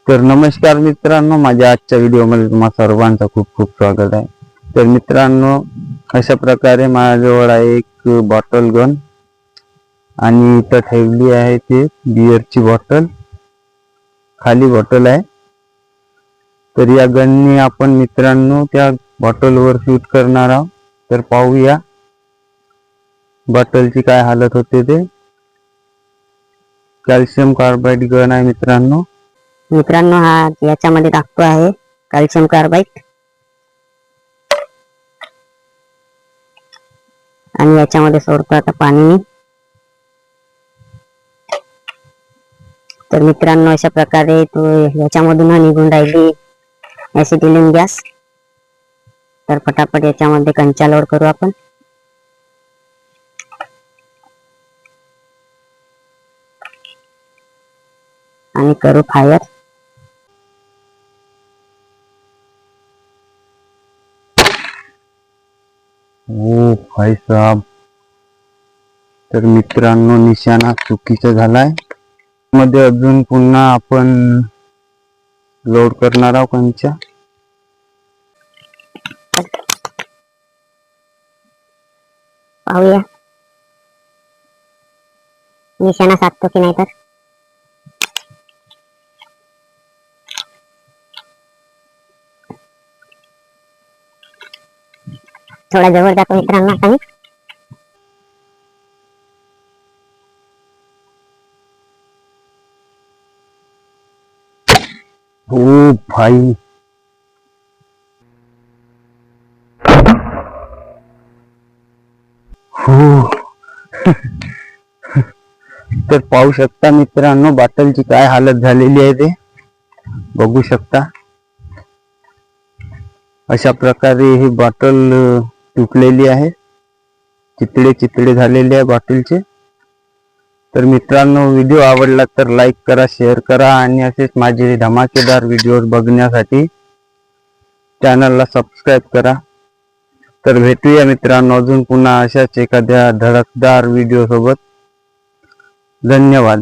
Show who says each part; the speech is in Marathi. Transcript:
Speaker 1: तर नमस्कार मित्रांनो, माझ्या आजच्या व्हिडिओमध्ये तुम्हा सर्वांचं खूप खूप स्वागत आहे। तर मित्रांनो, अशा प्रकारे माझ्याजवळ आहे एक बॉटल गन आणि इथं ठेवली आहे ते बिअरची बॉटल, खाली बॉटल आहे। तर या गनने आपण मित्रांनो त्या बॉटलवर शूट करणार आहोत। तर पाहूया बॉटलची काय हालत होते ते। कॅल्शियम कार्बाइड गन आहे मित्रांनो।
Speaker 2: हा याच्यामध्ये टाकतो आहे कॅल्शियम कार्बाइड आणि याच्यामध्ये सोडतो आता पाणी। तर मित्रांनो, अशा प्रकारे तो याच्यामधून निघून राहिली ऍसिटिलीन गॅस। तर फटाफट याच्यामध्ये कंचा लोड करू आपण आणि करू फायर।
Speaker 1: ओ भाई साहब, तर मित्रांनो निशाणा चुकीचा झालाय। मध्ये अजून पुन्हा आपण लोड करणार आहोत कंचा।
Speaker 2: पाहूया निशाणा साधतो की नाही। तर थोडा जवळ जातो मित्रांनो आता मी।
Speaker 1: ओ भाई, तर पाहू शकता मित्रांनो बॉटलची काय हालत झालेली आहे ते बघू शकता। अशा प्रकारे ही बॉटल तुटलेली आहे, चितडे चितडे झालेले आहे बॉटलचे। तर मित्रांनो, व्हिडिओ आवडला तर लाईक करा, शेअर करा आणि असेच माझे धमाकेदार व्हिडिओज बघण्यासाठी चॅनलला सबस्क्राईब करा। तर भेटूया मित्रांनो अजून पुन्हा अशाच एखाद्या धडकदार व्हिडिओ सोबत। धन्यवाद।